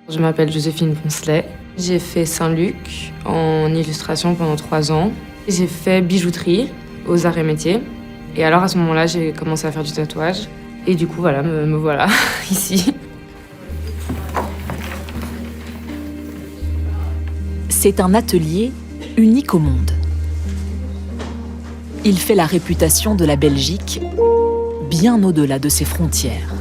Je m'appelle Joséphine Poncelet. J'ai fait Saint-Luc en illustration pendant 3 ans. J'ai fait bijouterie aux arts et métiers. Et alors à ce moment-là, j'ai commencé à faire du tatouage. Et du coup, voilà, me voilà ici. C'est un atelier unique au monde. Il fait la réputation de la Belgique bien au-delà de ses frontières.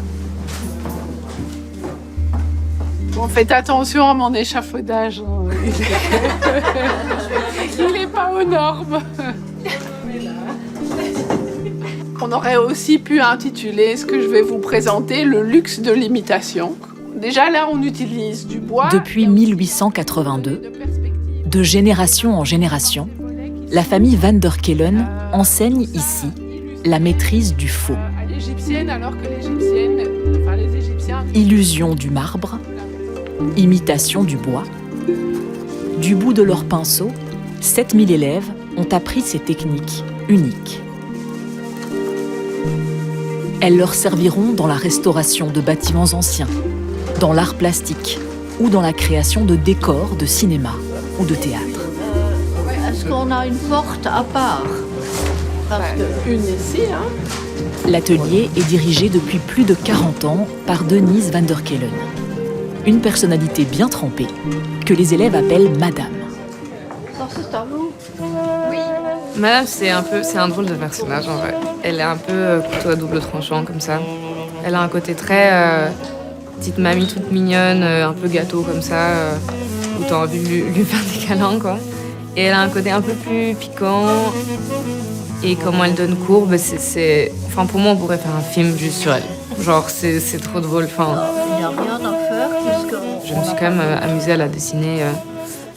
Bon, faites attention à mon échafaudage. Il n'est pas aux normes. On aurait aussi pu intituler ce que je vais vous présenter le luxe de l'imitation. Déjà là, on utilise du bois. Depuis 1882, de génération en génération, la famille Van der Kelen enseigne ici la maîtrise du faux. À l'égyptienne, alors que les Égyptiens... Illusion du marbre, imitation du bois. Du bout de leur pinceau, 7000 élèves ont appris ces techniques uniques. Elles leur serviront dans la restauration de bâtiments anciens, dans l'art plastique ou dans la création de décors de cinéma ou de théâtre. Est-ce qu'on a une porte à part? Une ici, hein. L'atelier est dirigé depuis plus de 40 ans par Denise Van der Kelen, une personnalité bien trempée que les élèves appellent Madame. Ça, c'est à vous? Madame, c'est un drôle de personnage en vrai. Elle est un peu couteau à double tranchant comme ça. Elle a un côté très petite mamie toute mignonne, un peu gâteau comme ça, où t'as envie de lui faire des câlins quoi. Et elle a un côté un peu plus piquant. Et comment elle donne cours, enfin pour moi on pourrait faire un film juste sur elle. Genre c'est trop drôle. Enfin, Il n'y a rien à faire puisque... je me suis quand même amusée à la dessiner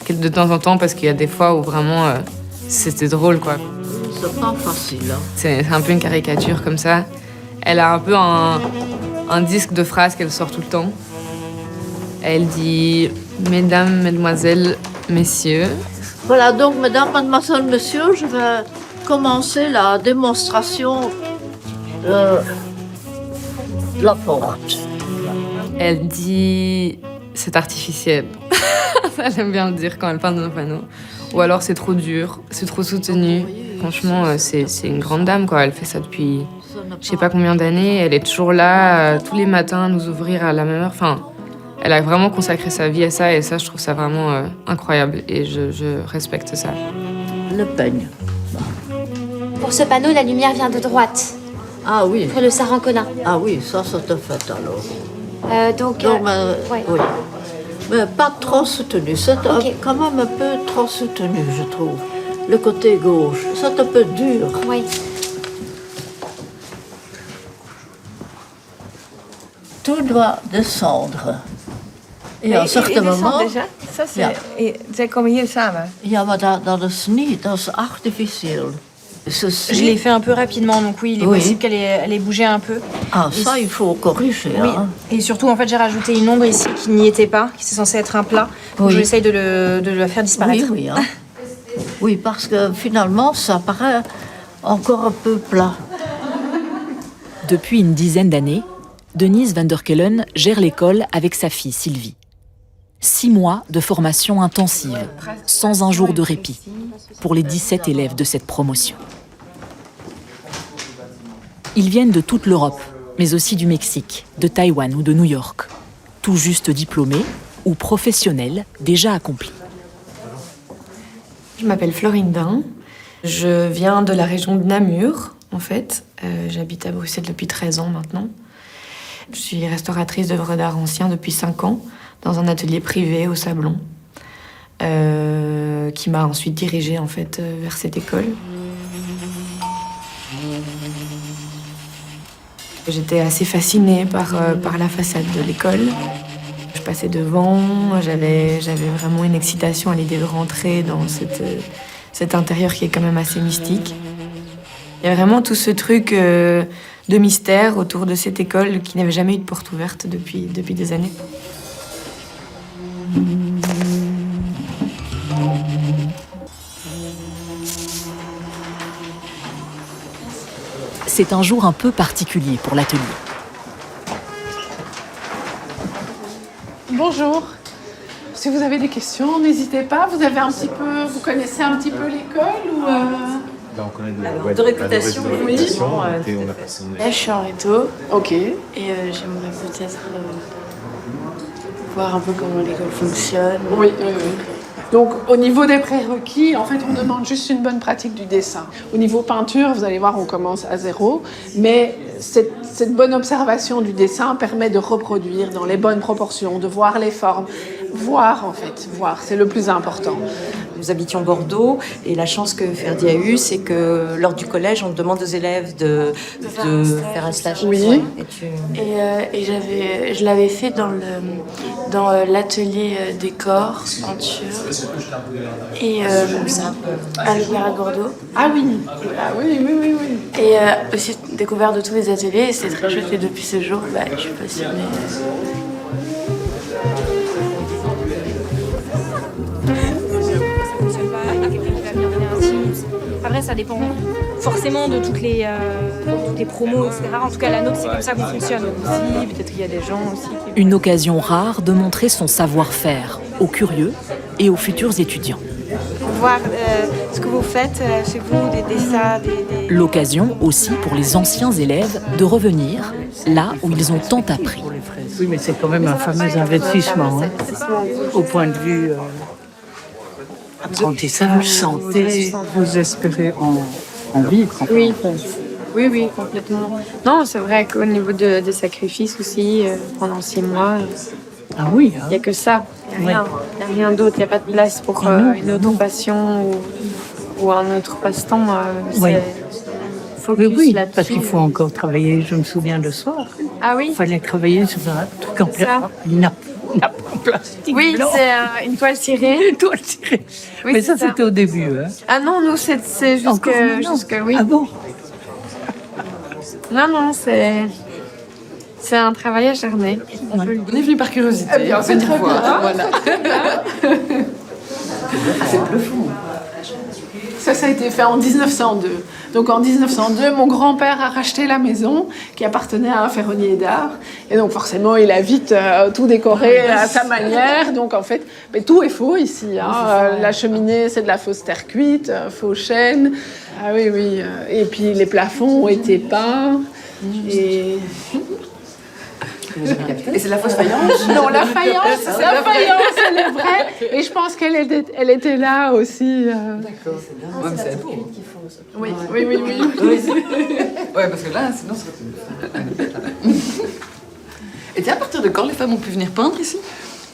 de temps en temps parce qu'il y a des fois où vraiment c'était drôle quoi. C'est pas facile. Hein. C'est un peu une caricature comme ça. Elle a un peu un disque de phrases qu'elle sort tout le temps. Elle dit « Mesdames, Mesdemoiselles, Messieurs ». Voilà, donc, mesdames, mademoiselles, messieurs, je vais commencer la démonstration de la porte. Elle dit « C'est artificiel ». Elle aime bien le dire quand elle parle de nos panneaux. Ou alors c'est trop dur, c'est trop soutenu. Franchement, c'est une grande dame, quoi. Elle fait ça depuis je sais pas combien d'années. Elle est toujours là, tous les matins, à nous ouvrir à la même heure. Enfin, elle a vraiment consacré sa vie à ça. Et ça, je trouve ça vraiment incroyable. Et je respecte ça. Le peigne. Pour ce panneau, la lumière vient de droite, Ah oui. pour le Sarancolin. Ah oui, ça te fait alors. Donc, Donc, ouais. oui. Mais pas trop soutenu. C'est Ok. quand même un peu trop soutenu, je trouve. Le côté gauche, c'est un peu dur. Oui. Tout doit descendre. Et à un certain moment... Ça, c'est... Ja. Zij komen hier samen. Ja, maar dat is niet, dat is artificieel. Je l'ai fait un peu rapidement, donc oui, il est Oui. possible qu'elle ait bougé un peu. Ah, ça, il faut corriger. Oui. Hein. Et surtout, en fait, j'ai rajouté une ombre ici qui n'y était pas, qui c'est censé être un plat. Donc Oui. j'essaye de le faire disparaître. Oui, oui. Hein. Oui, parce que finalement, ça paraît encore un peu plat. Depuis une dizaine d'années, Denise Van der Kelen gère l'école avec sa fille Sylvie. 6 mois de formation intensive, sans un jour de répit, pour les 17 élèves de cette promotion. Ils viennent de toute l'Europe, mais aussi du Mexique, de Taïwan ou de New York, tout juste diplômés ou professionnels déjà accomplis. Je m'appelle Florine Dain. Je viens de la région de Namur, en fait. J'habite à Bruxelles depuis 13 ans maintenant. Je suis restauratrice d'œuvres d'art anciens depuis 5 ans, dans un atelier privé au Sablon, qui m'a ensuite dirigée en fait, vers cette école. J'étais assez fascinée par la façade de l'école. Je passais devant, j'avais vraiment une excitation à l'idée de rentrer dans cet intérieur qui est quand même assez mystique. Il y a vraiment tout ce truc de mystère autour de cette école qui n'avait jamais eu de porte ouverte depuis des années. C'est un jour un peu particulier pour l'atelier. bonjour. Si vous avez des questions, n'hésitez pas. Vous connaissez un petit peu l'école ou On connaît de réputation, oui. Là, je suis en réto. Ok. Et j'aimerais peut-être voir un peu comment l'école fonctionne. Oui. Donc, au niveau des prérequis, en fait, on demande juste une bonne pratique du dessin. Au niveau peinture, vous allez voir, on commence à 0. Mais cette bonne observation du dessin permet de reproduire dans les bonnes proportions, de voir les formes. Voir, c'est le plus important. Nous habitions Bordeaux et la chance que Ferdi a eue, c'est que lors du collège, on demande aux élèves de faire un stage. Oui. Et je l'avais fait dans l'atelier décor, peinture. Et à l'Opéra de Bordeaux. Ah oui. Oui. Et aussi découvert de tous les ateliers. Et c'est très chouette. Et depuis ce jour, je suis passionnée. Après, ça dépend forcément de toutes les promos, etc. En tout cas, la nôtre, c'est comme ça qu'on fonctionne aussi. Peut-être qu'il y a des gens aussi qui... Une occasion rare de montrer son savoir-faire aux curieux et aux futurs étudiants. Voir ce que vous faites chez vous, des dessins, L'occasion aussi pour les anciens élèves de revenir là où ils ont tant appris. Oui, mais c'est quand même un fameux investissement, au point de vue apprentissage, santé. Vous espérez en vivre. Oui, complètement. Non, c'est vrai qu'au niveau des sacrifices aussi, pendant 6 mois, Ah oui. il n'y a que ça. Il n'y a rien d'autre. Il n'y a pas de place pour une autre passion ou un autre passe-temps. Focus Oui, là-dessus. parce qu'il faut encore travailler. Je me souviens le soir. Ah oui. Il fallait travailler sur un truc en plastique. Oui, blanc. c'est une toile cirée. Une toile tirée. Oui, Mais c'est ça, c'était au début. Hein. Ah non, nous, c'est Encore maintenant. jusque oui. Ah bon? Non, c'est un travail acharné. On est venu par curiosité. Eh bien, c'est très bien. Voilà. C'est bluffant. Ça a été fait en 1902. Donc en 1902, mon grand-père a racheté la maison qui appartenait à un ferronnier d'art. Et donc forcément, il a vite tout décoré à sa manière. Donc en fait, mais tout est faux ici. La cheminée, c'est de la fausse terre cuite, faux chêne. Ah oui. Et puis les plafonds ont été peints. Et c'est la fausse faïence? Non, la faïence, elle est vraie. Et je pense qu'elle était là aussi. D'accord. Ouais, mais c'est beau. Oui. Ouais, parce que là, sinon, c'est... Et tiens, à partir de quand les femmes ont pu venir peindre ici?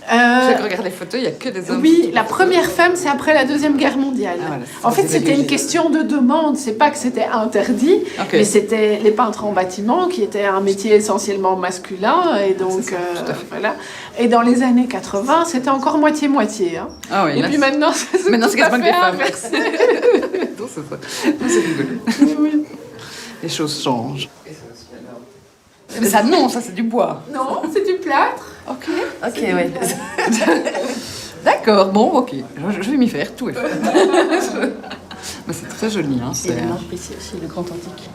Je regarde les photos, il n'y a que des hommes. Oui, la première femme, c'est après la Deuxième Guerre mondiale. Ah, voilà, en fait, c'était une question de demande. C'est pas que c'était interdit, mais c'était les peintres en bâtiment qui étaient un métier essentiellement masculin. Et donc, voilà. Et dans les années 80, c'était encore moitié-moitié. Hein. Ah oui, et puis maintenant, c'est quasiment que des femmes. inversé. Non, c'est rigolo. Oui. Les choses changent. Mais ça, non, ça c'est du bois. Non, c'est du plâtre. Ok, ouais. D'accord, bon, ok. Je vais m'y faire, tout est fait. Mais c'est très joli. Hein, Et le marbre ici aussi, le Grand Antique.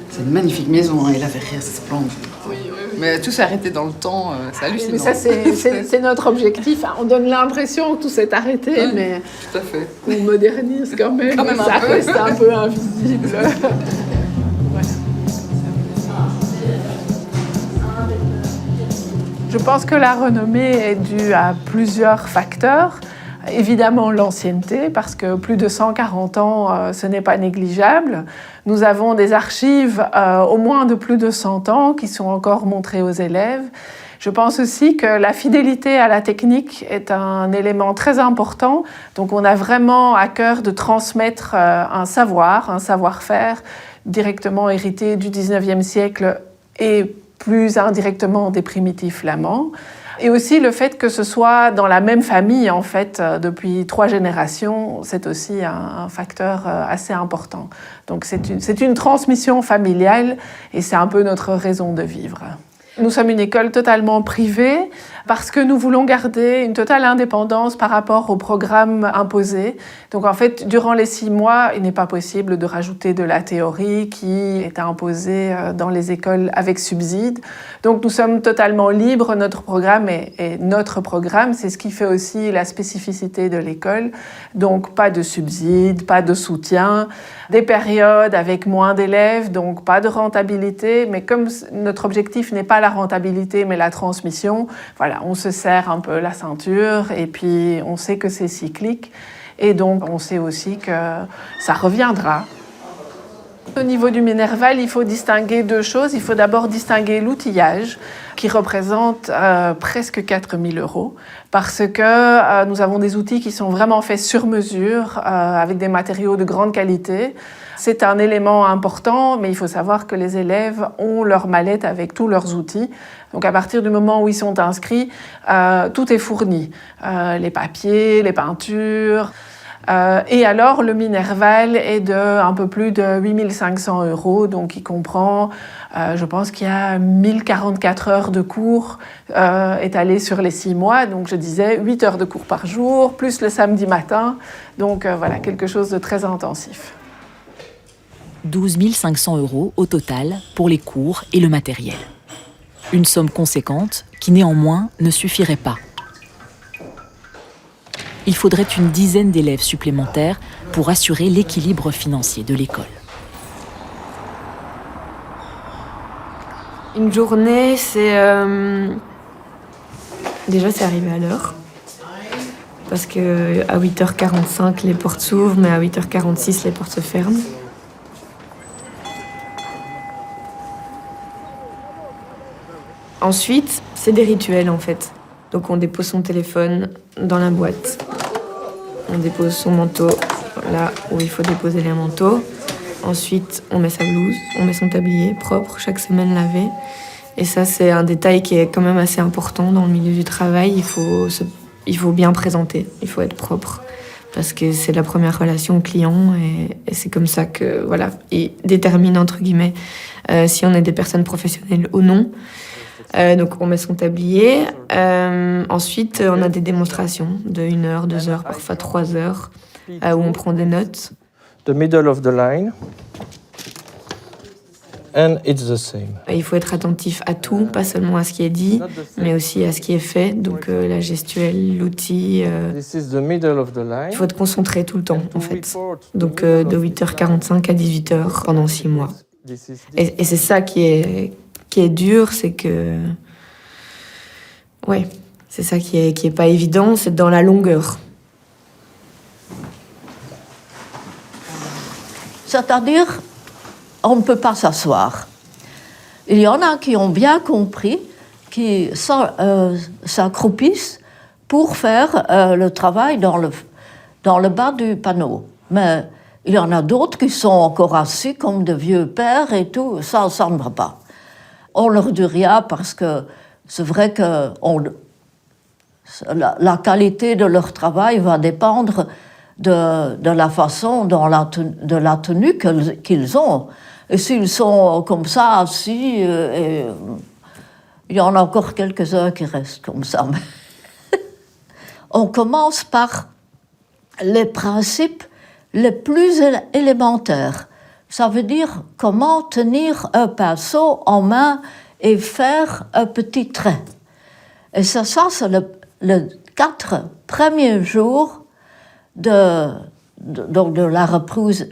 C'est une magnifique maison, hein, et la verrière, c'est splendide. Oui. Mais tout s'est arrêté dans le temps, c'est hallucinant. Mais ça, c'est notre objectif. On donne l'impression que tout s'est arrêté, mais tout à fait. on modernise quand même. Ça reste un peu invisible. Je pense que la renommée est due à plusieurs facteurs. Évidemment, l'ancienneté, parce que plus de 140 ans, ce n'est pas négligeable. Nous avons des archives au moins de plus de 100 ans qui sont encore montrées aux élèves. Je pense aussi que la fidélité à la technique est un élément très important. Donc, on a vraiment à cœur de transmettre un savoir-faire directement hérité du 19e siècle et plus indirectement des primitifs flamands. Et aussi le fait que ce soit dans la même famille, en fait, depuis 3 générations, c'est aussi un facteur assez important. Donc c'est une transmission familiale et c'est un peu notre raison de vivre. Nous sommes une école totalement privée parce que nous voulons garder une totale indépendance par rapport au programme imposé. Donc en fait, durant les 6 mois, il n'est pas possible de rajouter de la théorie qui est imposée dans les écoles avec subside. Donc nous sommes totalement libres, notre programme est notre programme, c'est ce qui fait aussi la spécificité de l'école. Donc pas de subside, pas de soutien, des périodes avec moins d'élèves, donc pas de rentabilité, mais comme notre objectif n'est pas la rentabilité mais la transmission, voilà, on se serre un peu la ceinture et puis on sait que c'est cyclique et donc on sait aussi que ça reviendra. Au niveau du Minerval, il faut distinguer 2 choses. Il faut d'abord distinguer l'outillage qui représente presque 4 000 € parce que nous avons des outils qui sont vraiment faits sur mesure avec des matériaux de grande qualité. C'est un élément important, mais il faut savoir que les élèves ont leur mallette avec tous leurs outils. Donc à partir du moment où ils sont inscrits, tout est fourni. Les papiers, les peintures. Et alors, le Minerval est de un peu plus de 8 500 €, donc il comprend, je pense qu'il y a 1044 heures de cours étalées sur les 6 mois. Donc je disais 8 heures de cours par jour, plus le samedi matin. Donc voilà, quelque chose de très intensif. 12 500 € au total pour les cours et le matériel. Une somme conséquente qui néanmoins ne suffirait pas. Il faudrait une dizaine d'élèves supplémentaires pour assurer l'équilibre financier de l'école. Une journée, c'est... Déjà, c'est arriver à l'heure. Parce qu'à 8h45, les portes s'ouvrent, mais à 8h46, les portes se ferment. Ensuite, c'est des rituels, en fait. Donc on dépose son téléphone dans la boîte. On dépose son manteau là où il faut déposer les manteaux. Ensuite, on met sa blouse, on met son tablier propre, chaque semaine lavé. Et ça, c'est un détail qui est quand même assez important dans le milieu du travail. Il faut bien présenter, il faut être propre. Parce que c'est la première relation au client et c'est comme ça que, voilà, il détermine, entre guillemets, si on est des personnes professionnelles ou non. Donc on met son tablier. Ensuite, on a des démonstrations de 1 heure, 2 heures, parfois 3 heures, où on prend des notes. The middle of the line. And it's the same. Il faut être attentif à tout, pas seulement à ce qui est dit, mais aussi à ce qui est fait. Donc la gestuelle, l'outil. This is the middle of the line. Il faut être concentré tout le temps, en fait. Donc de 8h45 à 18h pendant 6 mois. Et c'est ça qui est dur, c'est que... Ouais, c'est ça qui est pas évident, c'est dans la longueur. C'est-à-dire, on ne peut pas s'asseoir. Il y en a qui ont bien compris, qui s'accroupissent pour faire le travail dans le bas du panneau. Mais il y en a d'autres qui sont encore assis comme de vieux pères et tout, ça ne va pas. On leur dit rien parce que c'est vrai que la qualité de leur travail va dépendre de la façon, de la tenue qu'ils ont. Et s'ils sont comme ça, assis, il y en a encore quelques-uns qui restent comme ça. On commence par les principes les plus élémentaires. Ça veut dire comment tenir un pinceau en main et faire un petit trait. Et ça c'est le 4 premiers jours de la reprise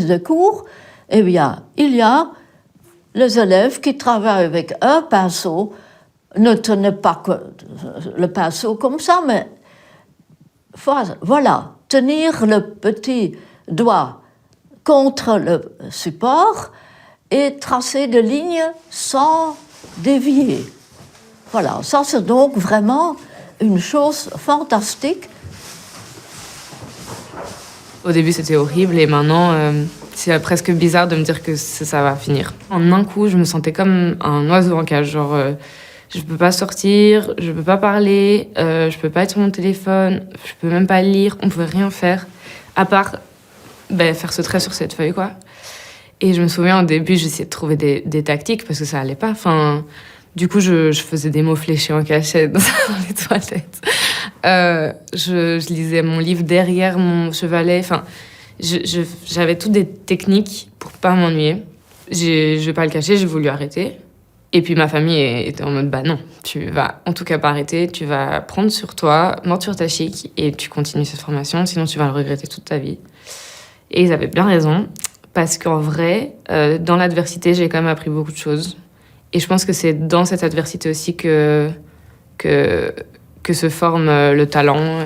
de cours. Eh bien, il y a les élèves qui travaillent avec un pinceau, ne tenaient pas le pinceau comme ça, mais voilà, tenir le petit doigt contre le support et tracer des lignes sans dévier. Voilà, ça c'est donc vraiment une chose fantastique. Au début c'était horrible et maintenant c'est presque bizarre de me dire que ça va finir. En un coup je me sentais comme un oiseau en cage, genre je peux pas sortir, je peux pas parler, je peux pas être sur mon téléphone, je peux même pas lire, on pouvait rien faire à part faire ce trait sur cette feuille, quoi. Et je me souviens, au début, j'essayais de trouver des tactiques parce que ça allait pas. Enfin, Du coup, je faisais des mots fléchés en cachette dans les toilettes. Je lisais mon livre derrière mon chevalet. Enfin, j'avais toutes des techniques pour pas m'ennuyer. Je vais pas le cacher, j'ai voulu arrêter. Et puis ma famille était en mode, bah non, tu vas en tout cas pas arrêter, tu vas prendre sur toi, mordre sur ta chic et tu continues cette formation, sinon tu vas le regretter toute ta vie. Et ils avaient bien raison, parce qu'en vrai, dans l'adversité, j'ai quand même appris beaucoup de choses. Et je pense que c'est dans cette adversité aussi que se forme le talent.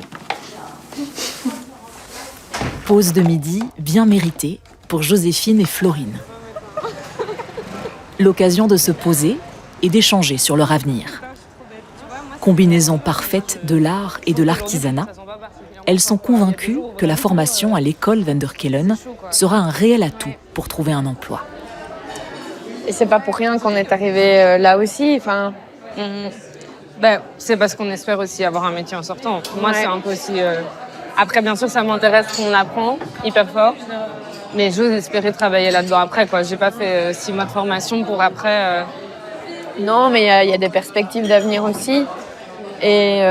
Pause de midi bien méritée pour Joséphine et Florine. L'occasion de se poser et d'échanger sur leur avenir. Combinaison parfaite de l'art et de l'artisanat, elles sont convaincues que la formation à l'école Van der Kelen sera un réel atout pour trouver un emploi. Et c'est pas pour rien qu'on est arrivé là aussi. Enfin, c'est parce qu'on espère aussi avoir un métier en sortant. Moi, c'est un peu aussi... Après, bien sûr, ça m'intéresse qu'on apprend hyper fort. Mais j'ose espérer travailler là-dedans après, quoi. J'ai pas fait 6 mois de formation pour après... Non, mais il y a des perspectives d'avenir aussi. Et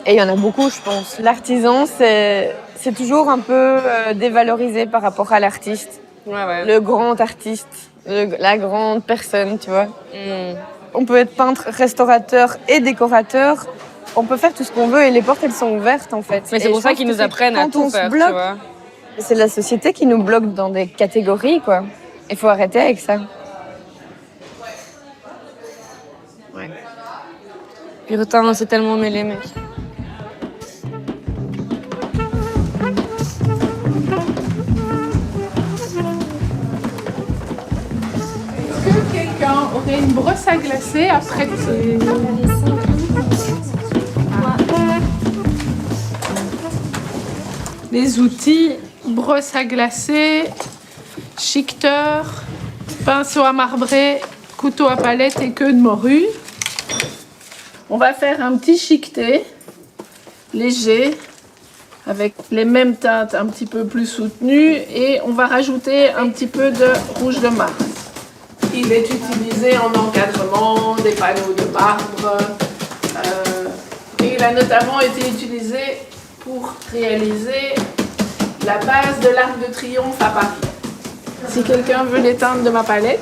il y en a beaucoup, je pense. L'artisan, c'est toujours un peu dévalorisé par rapport à l'artiste. Ouais. Le grand artiste, la grande personne, tu vois. On peut être peintre, restaurateur et décorateur. On peut faire tout ce qu'on veut et les portes, elles sont ouvertes, en fait. Mais c'est pour ça qu'ils nous apprennent à tout faire, tu vois. C'est la société qui nous bloque dans des catégories, quoi. Il faut arrêter avec ça. Ouais. Putain, on s'est tellement mêlés, mec. Est-ce que quelqu'un aurait une brosse à glacer après les outils, brosse à glacer, chiqueteur, pinceau à marbrer, couteau à palette et queue de morue. On va faire un petit chiqueté léger avec les mêmes teintes un petit peu plus soutenues et on va rajouter un petit peu de rouge de Mars. Il est utilisé en encadrement des panneaux de marbre et il a notamment été utilisé pour réaliser la base de l'Arc de Triomphe à Paris. Si quelqu'un veut les teintes de ma palette,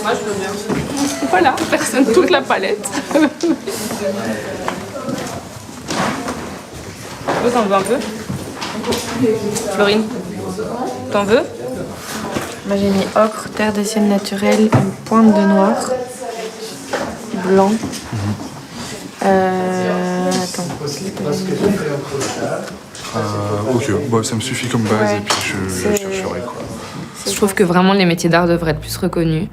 moi je veux bien. Voilà, personne toute la palette. T'en veux un peu? Florine, t'en veux? Moi j'ai mis ocre, terre de ciel naturelle, une pointe de noir, blanc. Attends. Ok, bon, ça me suffit comme base et puis je chercherai quoi. Je trouve que vraiment les métiers d'art devraient être plus reconnus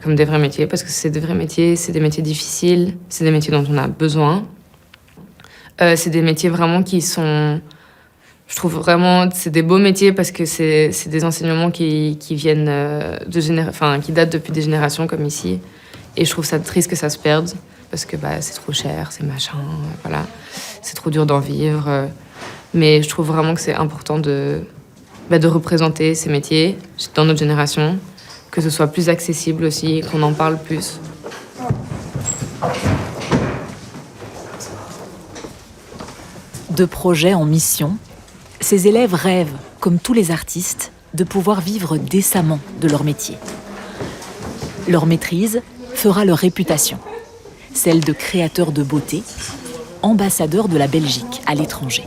comme des vrais métiers parce que c'est des vrais métiers, c'est des métiers difficiles, c'est des métiers dont on a besoin. C'est des métiers vraiment qui sont... Je trouve vraiment c'est des beaux métiers parce que c'est des enseignements qui viennent qui datent depuis des générations comme ici. Et je trouve ça triste que ça se perde parce que c'est trop cher, c'est machin, voilà. C'est trop dur d'en vivre. Mais je trouve vraiment que c'est important de représenter ces métiers dans notre génération, que ce soit plus accessible aussi, qu'on en parle plus. De projet en mission, ces élèves rêvent, comme tous les artistes, de pouvoir vivre décemment de leur métier. Leur maîtrise fera leur réputation, celle de créateurs de beauté, ambassadeurs de la Belgique à l'étranger.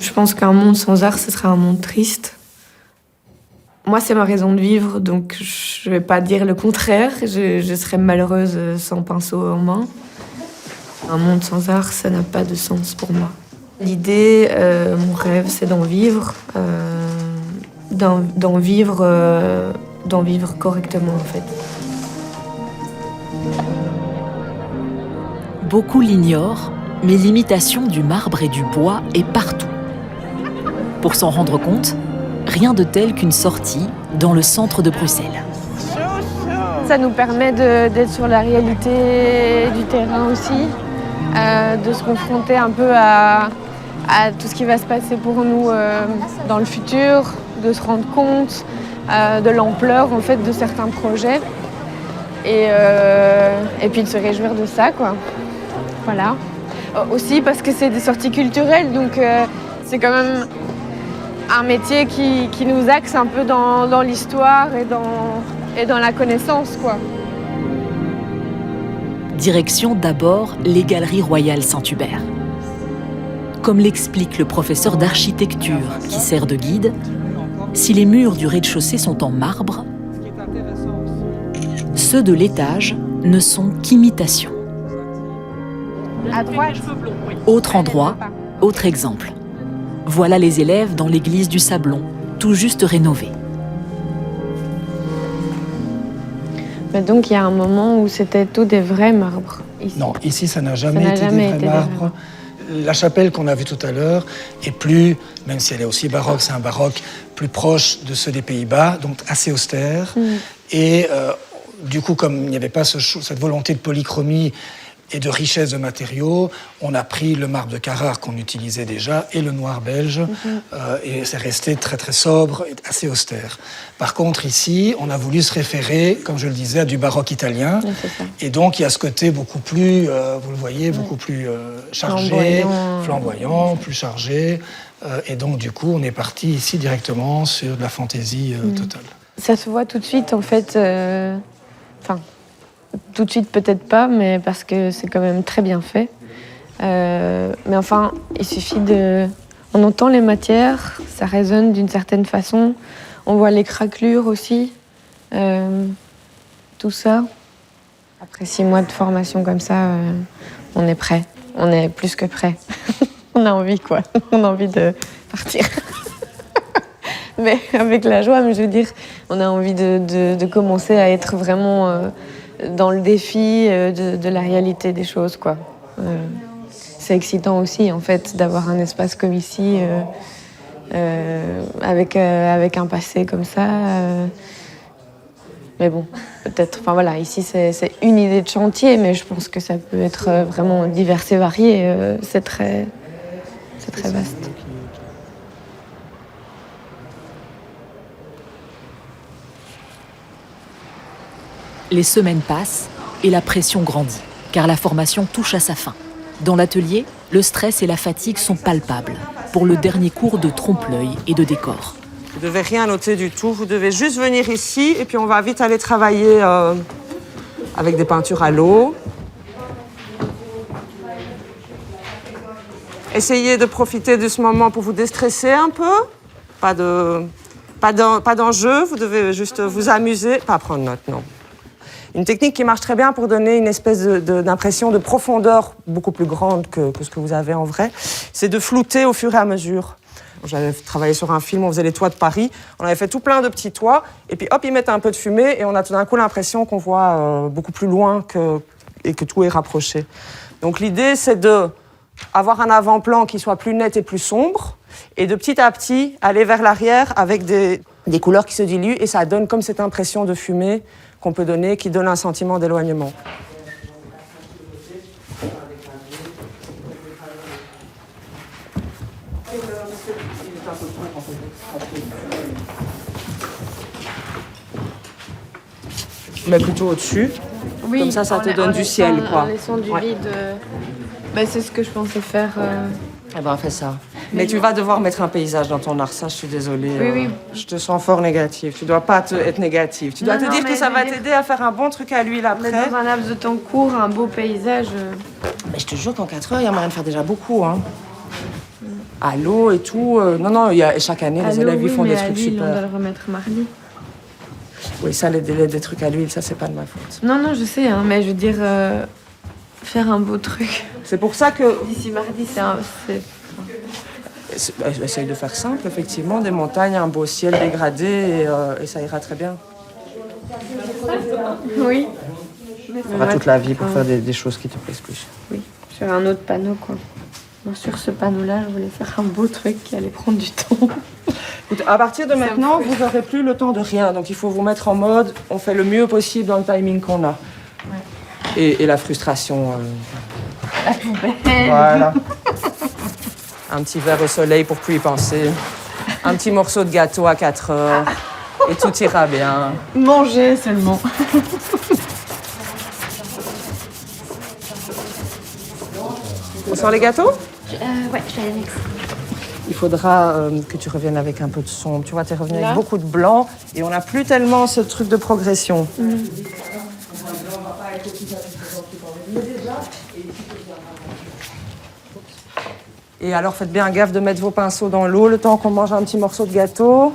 Je pense qu'un monde sans art, ce serait un monde triste. Moi, c'est ma raison de vivre, donc je vais pas dire le contraire. Je serais malheureuse sans pinceau en main. Un monde sans art, ça n'a pas de sens pour moi. L'idée, mon rêve, c'est d'en vivre, d'en vivre correctement, en fait. Beaucoup l'ignorent, mais l'imitation du marbre et du bois est partout. Pour s'en rendre compte, rien de tel qu'une sortie dans le centre de Bruxelles. Ça nous permet d'être sur la réalité du terrain aussi, de se confronter un peu à tout ce qui va se passer pour nous dans le futur, de se rendre compte de l'ampleur en fait de certains projets et puis de se réjouir de ça, quoi. Voilà. Aussi parce que c'est des sorties culturelles, donc c'est quand même un métier qui nous axe un peu dans l'histoire et dans la connaissance, quoi. Direction d'abord les Galeries Royales Saint-Hubert. Comme l'explique le professeur d'architecture qui sert de guide, si les murs du rez-de-chaussée sont en marbre, ceux de l'étage ne sont qu'imitation. À droite. Autre endroit, autre exemple. Voilà les élèves dans l'église du Sablon, tout juste rénovée. Mais donc il y a un moment où c'était tout des vrais marbres. Ici. Non, ici ça n'a jamais été des vrais marbres. La chapelle qu'on a vue tout à l'heure est plus, même si elle est aussi baroque, c'est un baroque plus proche de ceux des Pays-Bas, donc assez austère. Et du coup, comme il n'y avait pas cette volonté de polychromie et de richesse de matériaux, on a pris le marbre de Carrare qu'on utilisait déjà et le noir belge, et c'est resté très très sobre et assez austère. Par contre ici, on a voulu se référer, comme je le disais, à du baroque italien, et donc il y a ce côté beaucoup plus, vous le voyez, beaucoup plus chargé, flamboyant, plus chargé, et donc du coup on est parti ici directement sur de la fantaisie totale. Ça se voit tout de suite en fait, tout de suite peut-être pas, mais parce que c'est quand même très bien fait. Mais enfin, il suffit de... On entend les matières, ça résonne d'une certaine façon. On voit les craquelures aussi, tout ça. Après 6 mois de formation comme ça, on est prêt. On est plus que prêt. On a envie, quoi. On a envie de partir. Mais avec la joie, mais je veux dire, on a envie de commencer à être vraiment... dans le défi de la réalité des choses, quoi. C'est excitant aussi, en fait, d'avoir un espace comme ici, avec un passé comme ça. Mais bon, peut-être... Enfin voilà, ici, c'est une idée de chantier, mais je pense que ça peut être vraiment divers et varié. C'est très vaste. Les semaines passent et la pression grandit, car la formation touche à sa fin. Dans l'atelier, le stress et la fatigue sont palpables pour le dernier cours de trompe-l'œil et de décor. Vous ne devez rien noter du tout, vous devez juste venir ici et puis on va vite aller travailler avec des peintures à l'eau. Essayez de profiter de ce moment pour vous déstresser un peu. Pas d'enjeu, vous devez juste vous amuser, pas prendre note, non. Une technique qui marche très bien pour donner une espèce d'impression de profondeur beaucoup plus grande que ce que vous avez en vrai, c'est de flouter au fur et à mesure. J'avais travaillé sur un film, on faisait les toits de Paris, on avait fait tout plein de petits toits, et puis hop, ils mettent un peu de fumée, et on a tout d'un coup l'impression qu'on voit beaucoup plus loin et que tout est rapproché. Donc l'idée, c'est d'avoir un avant-plan qui soit plus net et plus sombre, et de petit à petit aller vers l'arrière avec des couleurs qui se diluent, et ça donne comme cette impression de fumée qu'on peut donner, qui donne un sentiment d'éloignement. Mais plutôt au-dessus. Oui, comme ça te donne du ciel, quoi. En laissant du vide. C'est ce que je pensais faire. Eh ben, fais ça. Mais tu vas devoir mettre un paysage dans ton art, ça, je suis désolée. Oui. Je te sens fort négative. Tu dois pas être négative. Tu dois te dire que ça va t'aider à faire un bon truc à l'huile après. Mais dans un laps de temps court, un beau paysage. Mais je te jure qu'en 4 heures, il y a moyen de faire déjà beaucoup. Hein. À l'eau et tout. Non, chaque année, les élèves ils font des trucs super. On doit le remettre mardi. Oui, ça, des trucs à l'huile, ça, c'est pas de ma faute. Non, je sais, hein, mais je veux dire, faire un beau truc. C'est pour ça que... D'ici mardi, Essaye de faire simple, effectivement, des montagnes, un beau ciel dégradé, et ça ira très bien. Oui. On aura toute la vie pour faire des choses qui te plaisent plus. Oui, sur un autre panneau, quoi. Bon, sur ce panneau-là, je voulais faire un beau truc qui allait prendre du temps. À partir de maintenant, vous n'aurez plus le temps de rien. Donc il faut vous mettre en mode, on fait le mieux possible dans le timing qu'on a. Ouais. Et la frustration. La poubelle. Voilà. Un petit verre au soleil pour plus y penser. Un petit morceau de gâteau à 4 heures. Et tout ira bien. Manger seulement. On sort les gâteaux? Ouais, je vais aller avec ça. Il faudra que tu reviennes avec un peu de sombre. Tu vois, tu es revenu avec beaucoup de blanc et on n'a plus tellement ce truc de progression. Et alors, faites bien gaffe de mettre vos pinceaux dans l'eau le temps qu'on mange un petit morceau de gâteau.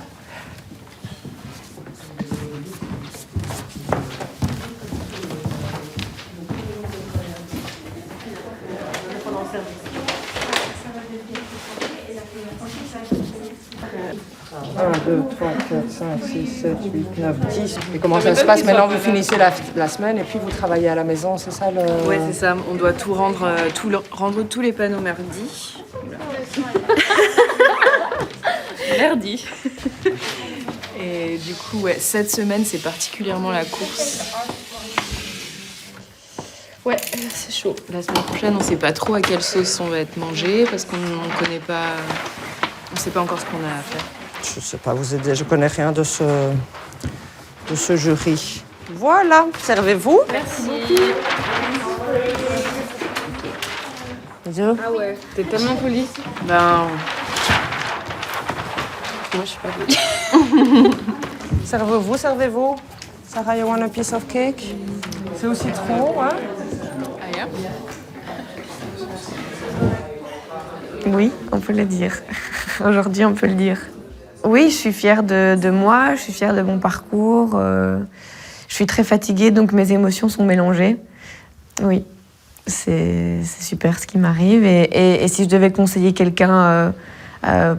Un, 2, 3, 4, 5, 6, 7, 8, 9, 10. Et comment ça se passe? Maintenant, vous finissez la semaine et puis vous travaillez à la maison, c'est ça le... Ouais, c'est ça. On doit tout rendre, rendre tous les panneaux merdi. Merdi. Et du coup, ouais, cette semaine, c'est particulièrement la course. Ouais, c'est chaud. La semaine prochaine, on sait pas trop à quelle sauce on va être mangé parce qu'on connaît pas... On sait pas encore ce qu'on a à faire. Je sais pas vous aider, je connais rien de ce jury. Voilà, servez-vous. Merci beaucoup. Bisous. Ah ouais, t'es tellement polie. Ben... Moi, je suis pas polie. Servez-vous, servez-vous. Sarah, you want a piece of cake? C'est au citron, hein? Oui, on peut le dire. Aujourd'hui, on peut le dire. Oui, je suis fière de moi, je suis fière de mon parcours. Je suis très fatiguée, donc mes émotions sont mélangées. Oui, c'est super ce qui m'arrive. Et si je devais conseiller quelqu'un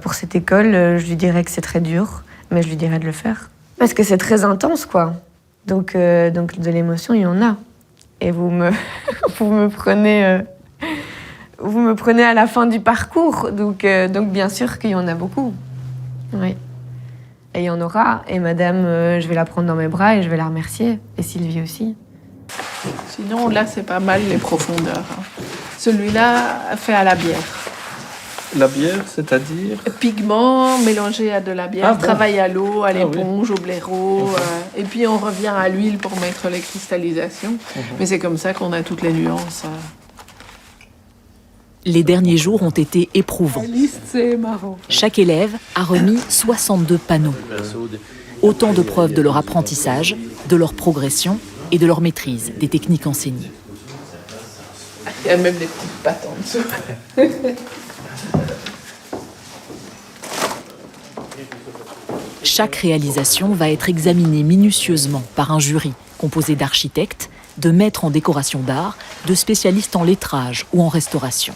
pour cette école, je lui dirais que c'est très dur, mais je lui dirais de le faire. Parce que c'est très intense, quoi. Donc de l'émotion, il y en a. Et vous me prenez... Vous me prenez à la fin du parcours, donc bien sûr qu'il y en a beaucoup. Oui. Et il y en aura. Et madame, je vais la prendre dans mes bras et je vais la remercier. Et Sylvie aussi. Sinon, là, c'est pas mal les profondeurs. Hein. Celui-là, fait à la bière. La bière, c'est-à-dire? Pigments mélangés à de la bière, Ah bon. travail à l'eau, à l'éponge, oui. au blaireau. Et puis, on revient à l'huile pour mettre les cristallisations. Mais c'est comme ça qu'on a toutes les nuances. Les derniers jours ont été éprouvants. C'est marrant. Chaque élève a remis 62 panneaux. Autant de preuves de leur apprentissage, de leur progression et de leur maîtrise des techniques enseignées. Il y a même des petites pattes en dessous. Chaque réalisation va être examinée minutieusement par un jury composé d'architectes, de maîtres en décoration d'art, de spécialistes en lettrage ou en restauration.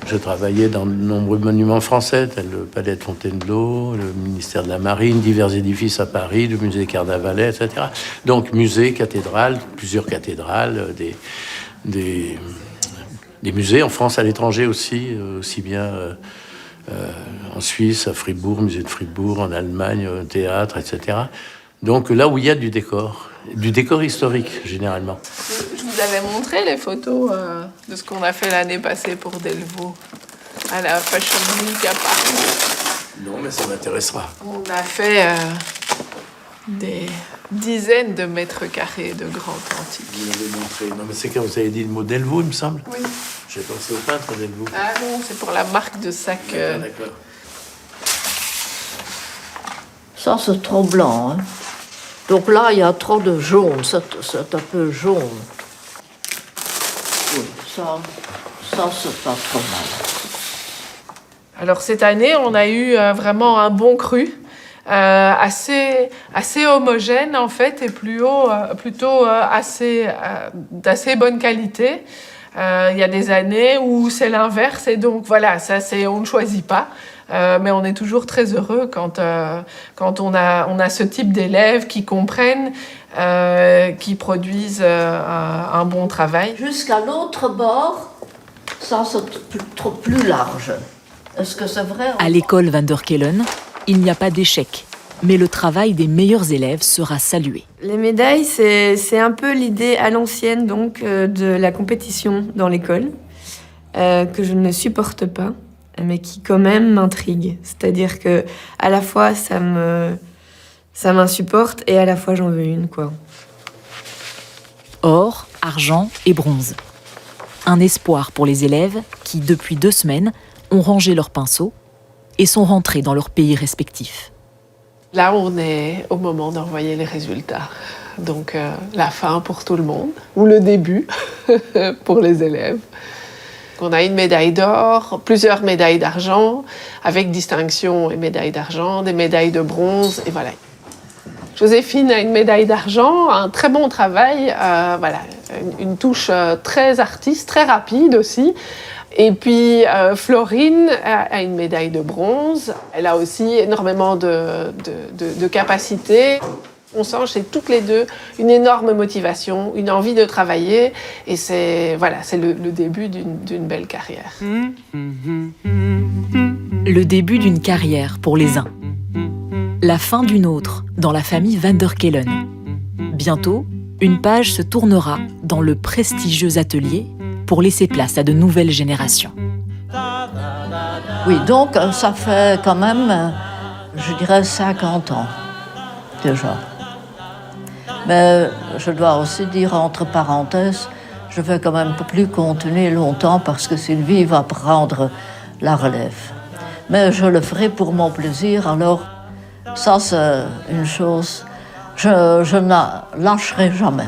Je travaillais dans de nombreux monuments français, tels le Palais de Fontainebleau, le ministère de la Marine, divers édifices à Paris, le musée Carnavalet, etc. Donc musée, cathédrale, plusieurs cathédrales, des musées en France, à l'étranger aussi, aussi bien en Suisse, à Fribourg, musée de Fribourg, en Allemagne, théâtre, etc. Donc là où il y a du décor historique, généralement. Je vous avais montré les photos de ce qu'on a fait l'année passée pour Delvaux, à la Fashion Week à Paris. Non, mais ça m'intéressera. On a fait des dizaines de mètres carrés de grands antiques. Vous l'avez montré. Non, mais c'est quand vous avez dit le mot Delvaux, il me semble. Oui. J'ai pensé au peintre Delvaux. Ah non, c'est pour la marque de sac. D'accord. Ça, c'est trop blanc. Hein. Donc là, il y a trop de jaune. C'est un peu jaune. Oui, ça c'est pas trop mal. Alors cette année, on a eu vraiment un bon cru, assez homogène en fait, et plutôt d'assez bonne qualité. Il y a des années où c'est l'inverse, et donc voilà, on ne choisit pas. Mais on est toujours très heureux quand on a ce type d'élèves qui comprennent, qui produisent un bon travail. Jusqu'à l'autre bord, ça c'est plus large. Est-ce que c'est vrai? À l'école Van der Kelen, il n'y a pas d'échec, mais le travail des meilleurs élèves sera salué. Les médailles, c'est un peu l'idée à l'ancienne donc de la compétition dans l'école, que je ne supporte pas, mais qui quand même m'intrigue. C'est-à-dire que à la fois ça me Ça m'insupporte et à la fois j'en veux une, quoi. Or, argent et bronze. Un espoir pour les élèves qui, depuis 2 semaines, ont rangé leurs pinceaux et sont rentrés dans leurs pays respectifs. Là, on est au moment d'envoyer les résultats. Donc, la fin pour tout le monde, ou le début pour les élèves. On a une médaille d'or, plusieurs médailles d'argent, avec distinction et médaille d'argent, des médailles de bronze, et voilà. Joséphine a une médaille d'argent, un très bon travail, voilà, une touche très artiste, très rapide aussi. Et puis Florine a une médaille de bronze. Elle a aussi énormément de capacités. On sent chez toutes les deux une énorme motivation, une envie de travailler. Et c'est voilà, c'est le début d'une belle carrière. Le début d'une carrière pour les uns. La fin d'une autre dans la famille Van der Kelen. Bientôt, une page se tournera dans le prestigieux atelier pour laisser place à de nouvelles générations. Oui, donc ça fait quand même, je dirais, 50 ans déjà. Mais je dois aussi dire, entre parenthèses, je vais quand même plus continuer longtemps parce que Sylvie va prendre la relève. Mais je le ferai pour mon plaisir, alors ça c'est une chose, je ne lâcherai jamais.